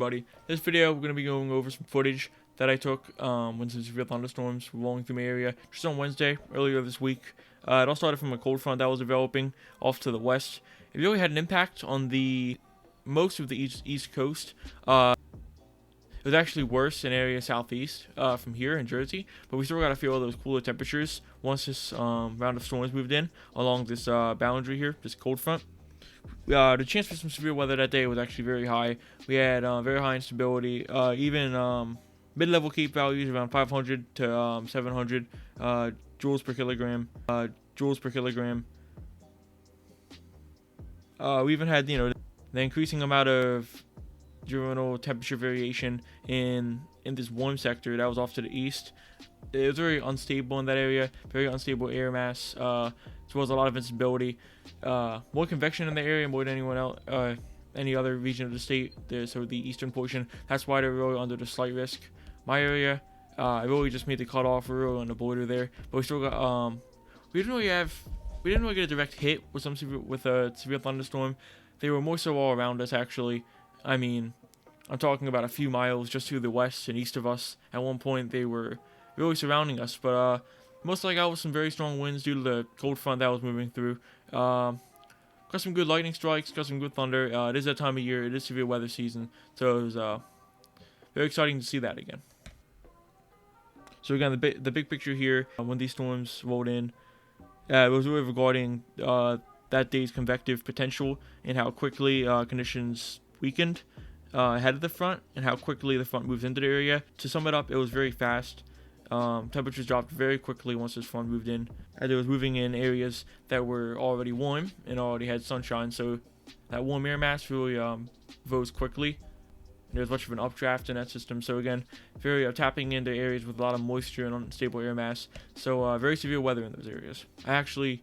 everybody. This video we're going to be going over some footage that I took when some severe thunderstorms were rolling through my area just on Wednesday earlier this week. It all started from a cold front that was developing off to the west. It really had an impact on the most of the east coast. It was actually worse in area southeast from here in Jersey, but we still got a few of those cooler temperatures once this round of storms moved in along this boundary here, this cold front. The chance for some severe weather that day was actually very high. We had very high instability, even mid-level cape values around 500 to 700 joules per kilogram. We even had, the increasing amount of diurnal temperature variation in this warm sector that was off to the east. It was very unstable in that area, very unstable air mass, as well as a lot of instability. More convection in the area more than anyone else, any other region of the state. So the eastern portion. That's why they're really under the slight risk. My area, I really just made the cutoff. We're really on the border there, but we still got we didn't really get a direct hit with a severe thunderstorm. They were more so all around us actually. I mean, I'm talking about a few miles just to the west and east of us. At one point, they were really surrounding us, but most likely out with some very strong winds due to the cold front that was moving through. Got some good lightning strikes, got some good thunder. It is that time of year. It is severe weather season, so it was very exciting to see that again. So again, the big picture here, when these storms rolled in, it was really regarding that day's convective potential and how quickly conditions weakened ahead of the front and how quickly the front moves into the area. To sum it up, it was very fast. Temperatures dropped very quickly once this front moved in, as it was moving in areas that were already warm and already had sunshine, so that warm air mass really rose quickly. There's much of an updraft in that system, so again, very tapping into areas with a lot of moisture and unstable air mass, so very severe weather in those areas. I actually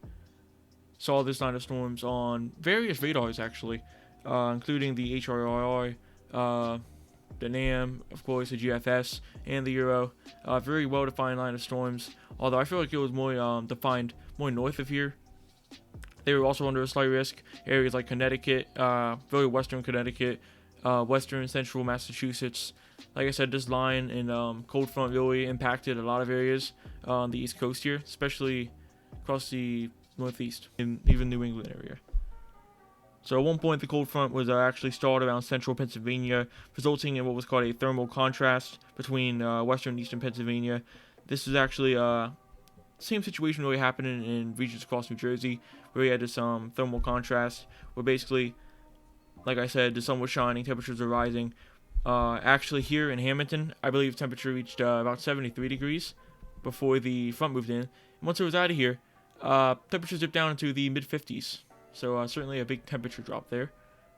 saw this line of storms on various radars actually, including the HRRI, the NAM, of course, the GFS, and the Euro. Very well-defined line of storms, although I feel like it was more defined more north of here. They were also under a slight risk. Areas like Connecticut, very western Connecticut, western central Massachusetts. Like I said, this line and cold front really impacted a lot of areas on the east coast here, especially across the northeast and even New England area. So at one point, the cold front was actually stalled around central Pennsylvania, resulting in what was called a thermal contrast between western and eastern Pennsylvania. This is actually same situation really happening in regions across New Jersey, where we had this thermal contrast, where basically, like I said, the sun was shining, temperatures were rising. Actually here in Hamilton, I believe temperature reached about 73 degrees before the front moved in. And once it was out of here, temperatures dipped down into the mid-50s. So certainly a big temperature drop there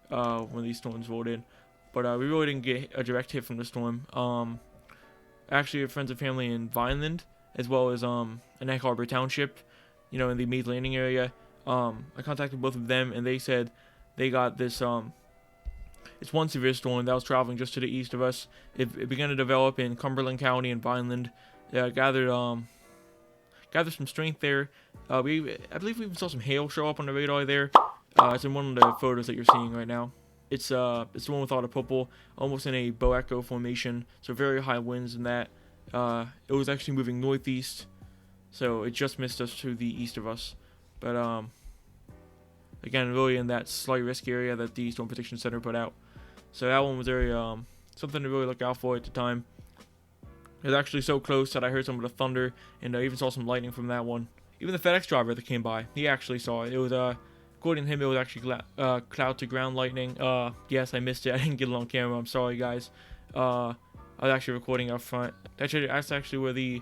when these storms rolled in. But we really didn't get a direct hit from the storm. Actually, have friends and family in Vineland, as well as in Egg Harbor Township, in the Maid Landing area. I contacted both of them, and they said they got this it's one severe storm that was traveling just to the east of us. It began to develop in Cumberland County and Vineland. Gathered some strength there. I believe we even saw some hail show up on the radar there. It's in one of the photos that you're seeing right now. It's the one with all the purple, almost in a bow echo formation. So very high winds in that. It was actually moving northeast, so it just missed us to the east of us. But again, really in that slight risk area that the Storm Prediction Center put out. So that one was very something to really look out for at the time. It was actually so close that I heard some of the thunder, and I even saw some lightning from that one. Even the FedEx driver that came by, he actually saw it. It was, according to him, it was actually cloud to ground lightning. Yes, I missed it. I didn't get it on camera. I'm sorry, guys. I was actually recording up front. That's actually where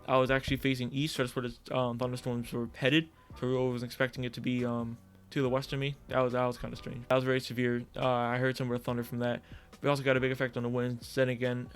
I was actually facing east, so that's where the thunderstorms were headed. So I wasn't expecting it to be to the west of me. That was kind of strange. That was very severe. I heard some of the thunder from that. We also got a big effect on the winds. Then again,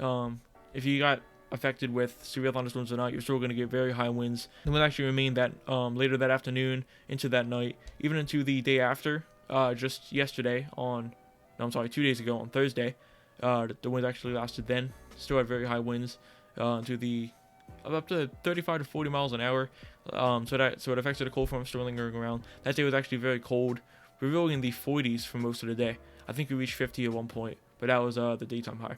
if you got affected with severe thunderstorms or not, you're still going to get very high winds. And will actually remain that later that afternoon into that night, even into the day after. Just yesterday 2 days ago on Thursday, the winds actually lasted then. Still had very high winds up to 35 to 40 miles an hour. So it affected the cold front still lingering around. That day was actually very cold. We were really in the 40s for most of the day. I think we reached 50 at one point, but that was the daytime high.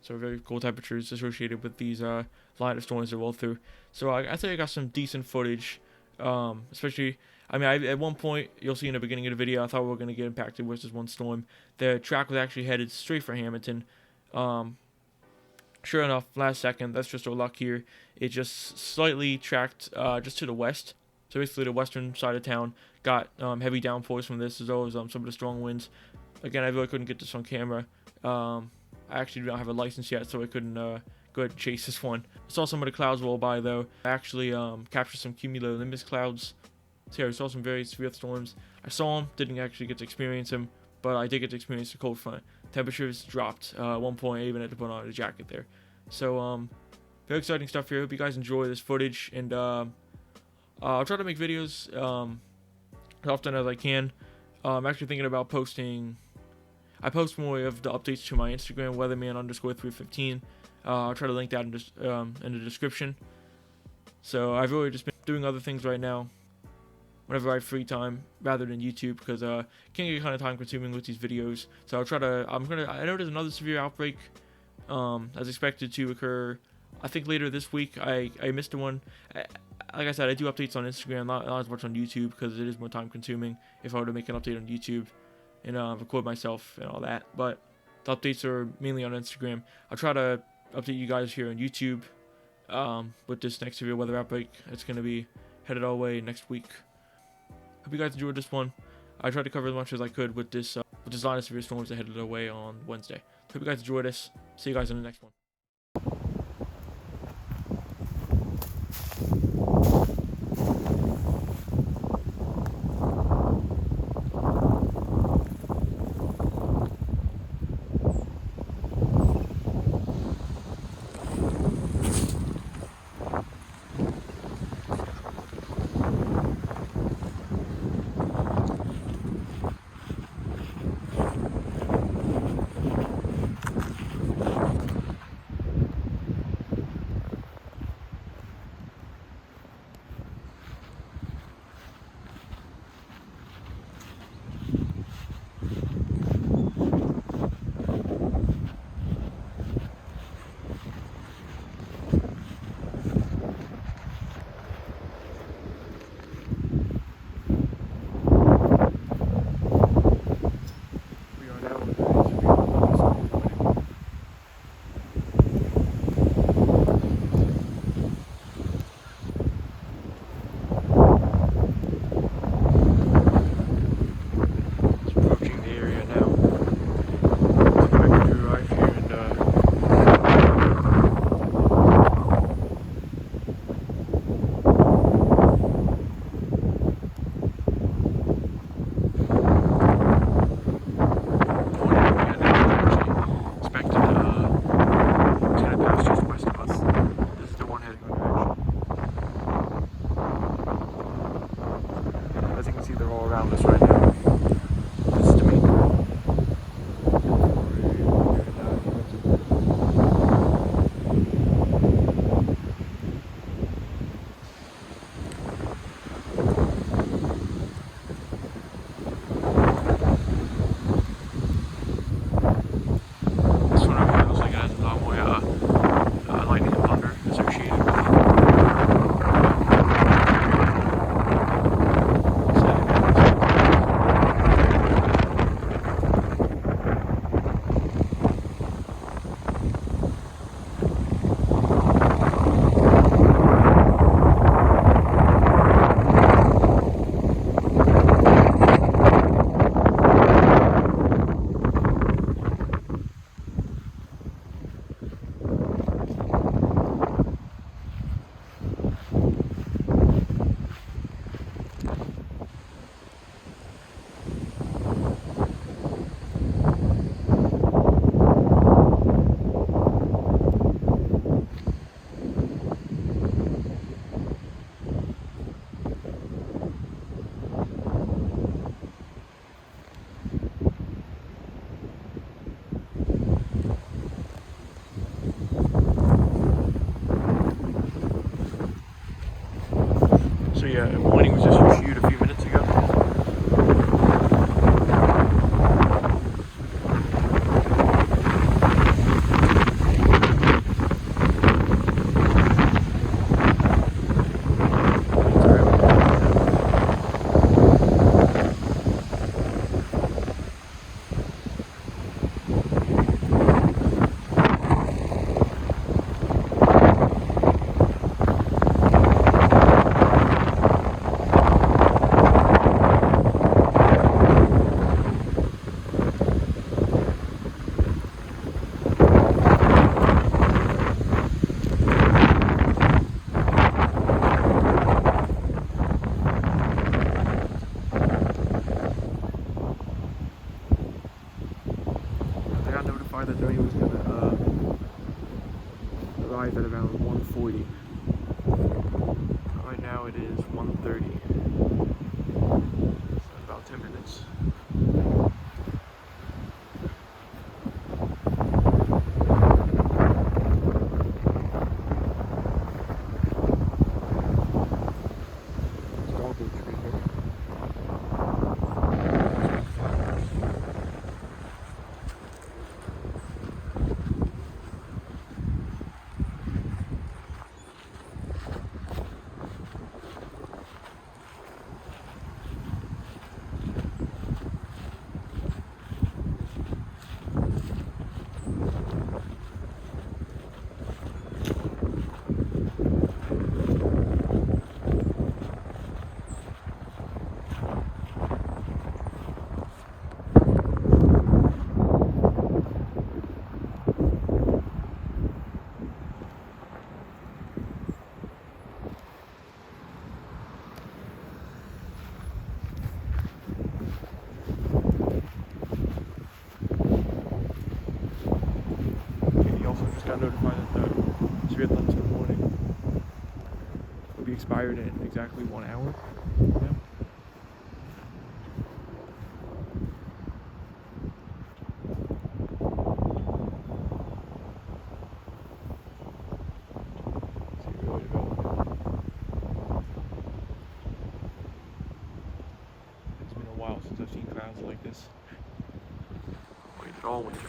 So very cold temperatures associated with these line of storms that roll through. So I think I got some decent footage, especially. I mean, at one point, you'll see in the beginning of the video, I thought we were going to get impacted with this one storm. The track was actually headed straight for Hamilton. Sure enough, last second, that's just our luck here. It just slightly tracked just to the west. So basically the western side of town got heavy downpours from this, as well as some of the strong winds. Again, I really couldn't get this on camera. I actually do not have a license yet, so I couldn't go ahead and chase this one. I saw some of the clouds roll by, though. I actually captured some cumulonimbus clouds. So yeah, I saw some very severe storms. I saw them, didn't actually get to experience them, but I did get to experience the cold front. Temperatures dropped. At one point, I even had to put on a jacket there. So, very exciting stuff here. Hope you guys enjoy this footage, and I'll try to make videos as often as I can. I'm actually thinking about posting. I post more of the updates to my Instagram, weatherman_315. I'll try to link that in the description. So I've really just been doing other things right now whenever I have free time, rather than YouTube, because it can get kind of time consuming with these videos. So I'll try to. I know there's another severe outbreak as expected to occur. I think later this week. I missed the one. Like I said, I do updates on Instagram, not as much on YouTube, because it is more time consuming if I were to make an update on YouTube and record myself and all that. But the updates are mainly on Instagram. I'll try to update you guys here on YouTube with this next severe weather outbreak. It's going to be headed our way next week. Hope you guys enjoyed this one. I tried to cover as much as I could with this line of severe storms that headed our way on Wednesday. Hope you guys enjoyed this. See you guys in the next one. around 1:40. Right now it is 1:30. So about 10 minutes. Got notified that the severe thunderstorm warning will be expired in exactly 1 hour. Yeah. See really developing. It's been a while since I've seen clouds like this. Waited all winter.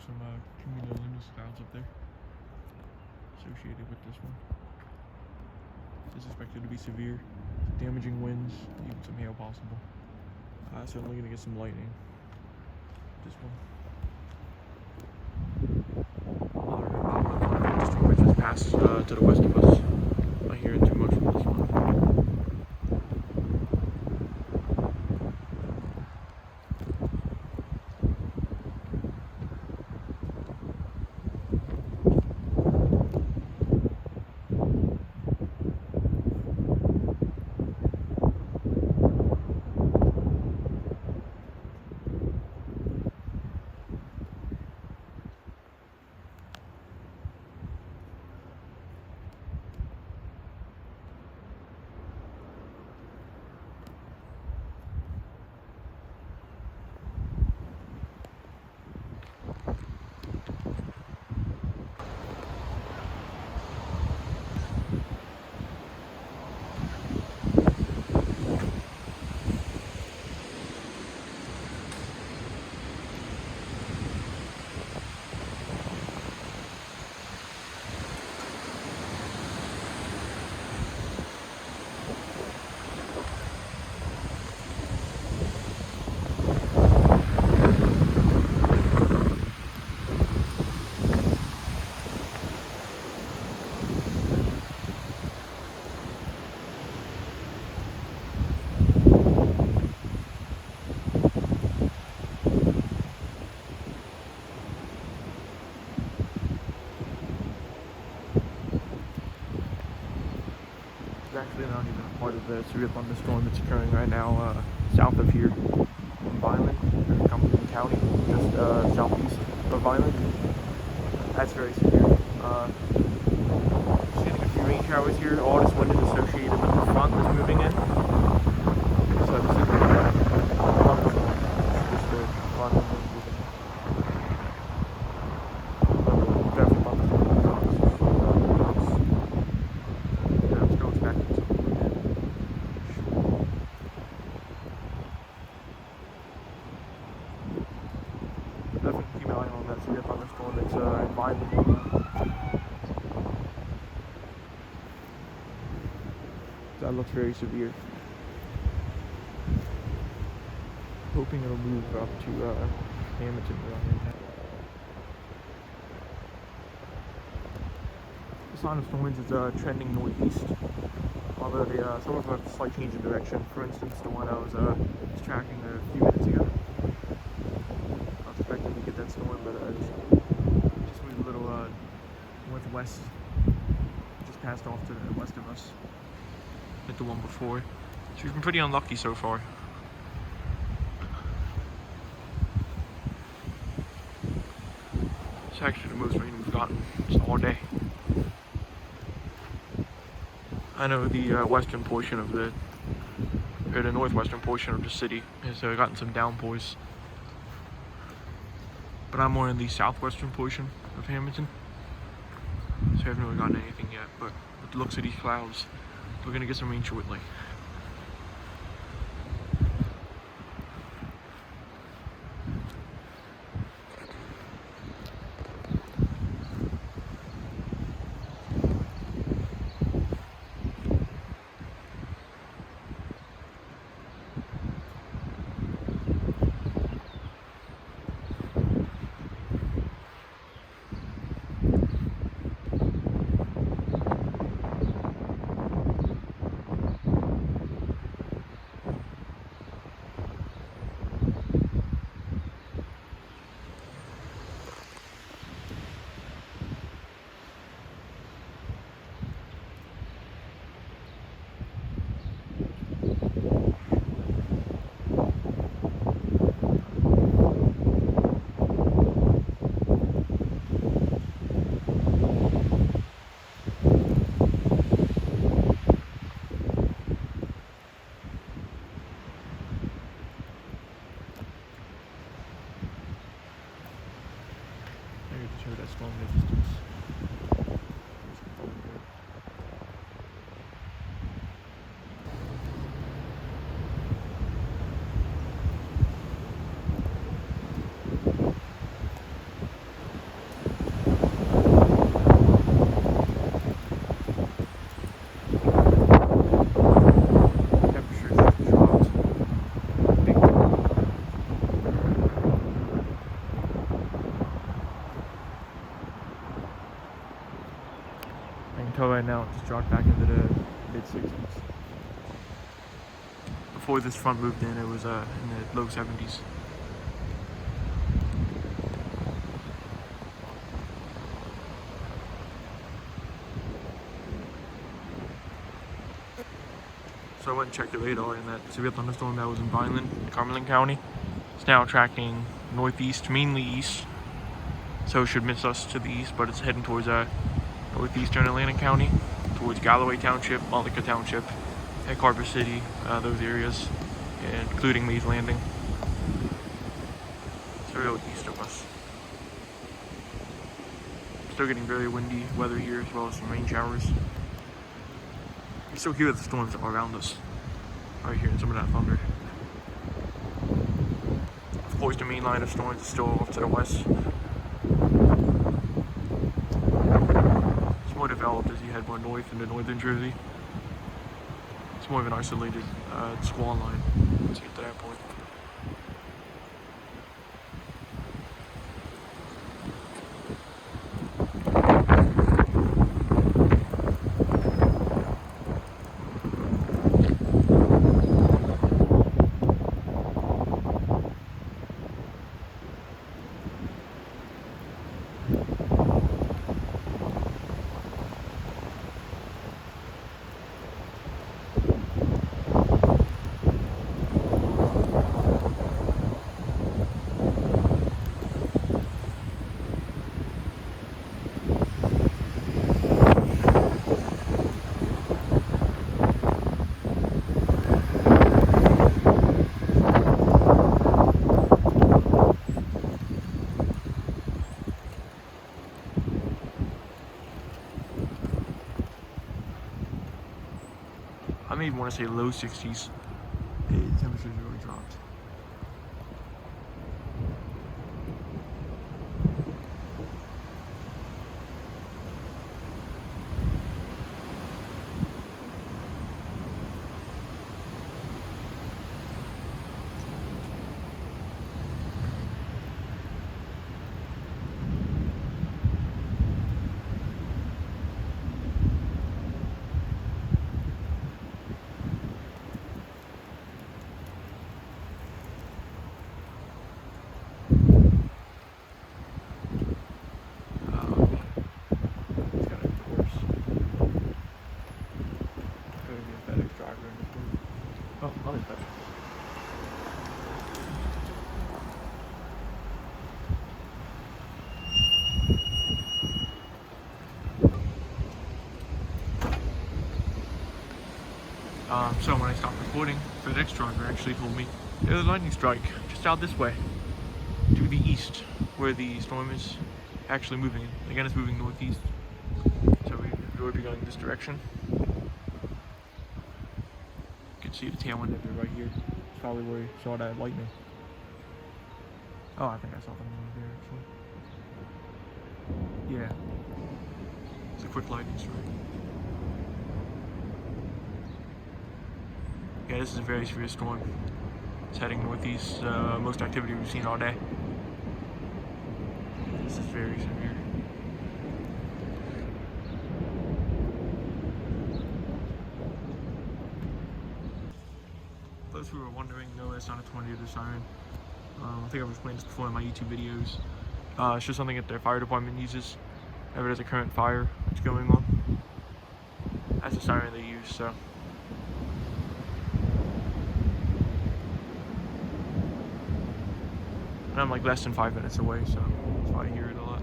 Some cumulonimbus clouds up there associated with this one. This is expected to be severe, damaging winds, even some hail possible. Certainly going to get some lightning. This one. Another storm which just passed to the west of us. Not hearing too much from this one. actually not even a part of the severe thunderstorm that's occurring right now south of here in Vineland, or Cumberland County, just southeast of Vineland. That's very severe. Just getting a few rain showers here. All this wind is associated with the front that's moving in. So this is the thunderstorm. It's just the front wind moving in. Definitely thunderstorm. Yeah, I'm still expecting something like that. Definitely keep an eye on that severe thunderstorm that's in Vineland. That looks very severe. Hoping it'll move up to Hamilton around here. The sign of storms is trending northeast, although some of them have a slight change in direction. For instance, the one I was tracking a few minutes ago. I was expecting to get that storm, but just moved a little northwest. Just passed off to the west of us. Hit the one before. So we've been pretty unlucky so far. It's actually the most rain we've gotten all day. I know the western portion of the northwestern portion of the city has gotten some downpours, but I'm more in the southwestern portion of Hamilton, so I haven't really gotten anything yet. But with the looks of these clouds, we're gonna get some rain shortly. That storm in the distance. Right now it just dropped back into the mid-60s. Before this front moved in, it was in the low 70s. So I went and checked the radar, and that severe thunderstorm that was in Vineland, Cumberland County, it's now tracking northeast, mainly east. So it should miss us to the east, but it's heading towards northeastern Atlantic County, towards Galloway Township, Malika Township, Egg Harbor City, those areas, including Mays Landing. It's real east of us. Still getting very windy weather here, as well as some rain showers. You still hear the storms around us, right here in some of that thunder. Of course, the main line of storms is still off to the west. More developed as you head more north into northern Jersey. It's more of an isolated squall line once you get to that point. may even want to say low 60s. The temperature's really dropped. Oh, another FedEx. So when I stopped recording, the FedEx driver actually told me there's a lightning strike just out this way, to the east, where the storm is actually moving. Again, it's moving northeast, so we would be going this direction. You can see the tail end of it right here. It's probably where you saw that lightning. Oh, I think I saw them over there actually. Yeah. It's a quick lightning strike. Yeah, this is a very severe storm. It's heading northeast, most activity we've seen all day. This is very severe. Those who are wondering, no, it's not a tornado siren. I think I've explained this before in my YouTube videos. It's just something that their fire department uses whenever there's a current fire that's going on. That's the siren they use, so. And I'm like less than 5 minutes away, so that's why I hear it a lot.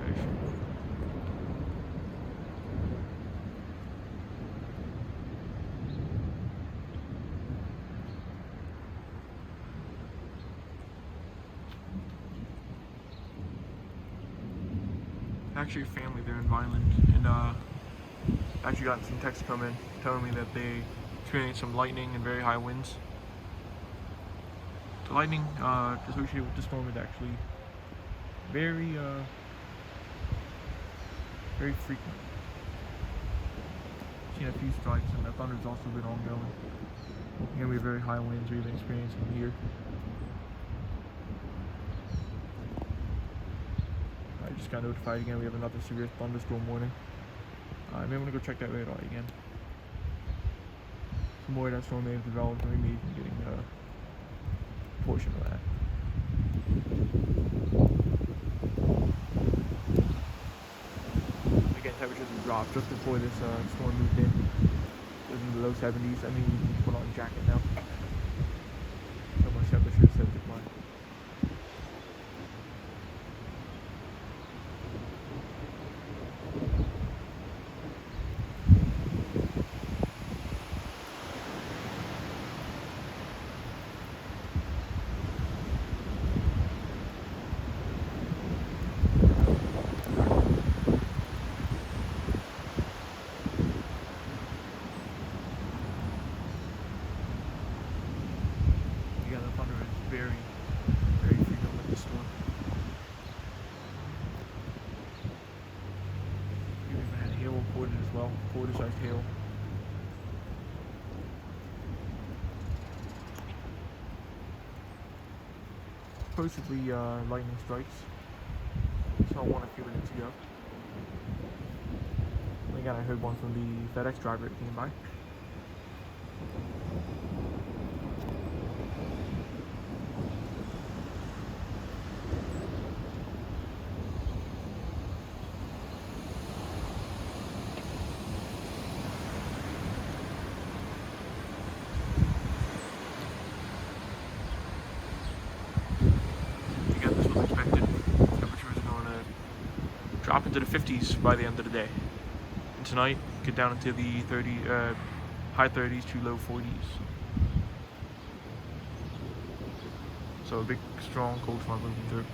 Very true. Actually, family there in Vineland, and actually got some texts come in telling me that they experienced some lightning and very high winds. The lightning associated with the storm is actually very frequent. Seen a few strikes, and the thunder's also been ongoing. Again, we have very high winds we've been experiencing here. I just got notified again we have another severe thunderstorm warning. I may want to go check that radar again. Some more of that storm may have developed, and we may be getting a portion of that. Again, temperatures have dropped just before this storm moved in. It was in the low 70s. I mean, you can put on a jacket now. So much temperature has declined. Very frequent with the storm. We even had hail reported as well, quarter-sized hail. Supposedly lightning strikes. Saw one a few minutes ago. Again, I heard one from the FedEx driver that came by. Drop into the 50s by the end of the day. And tonight, get down into the high 30s to low 40s. So a big, strong cold front moving through.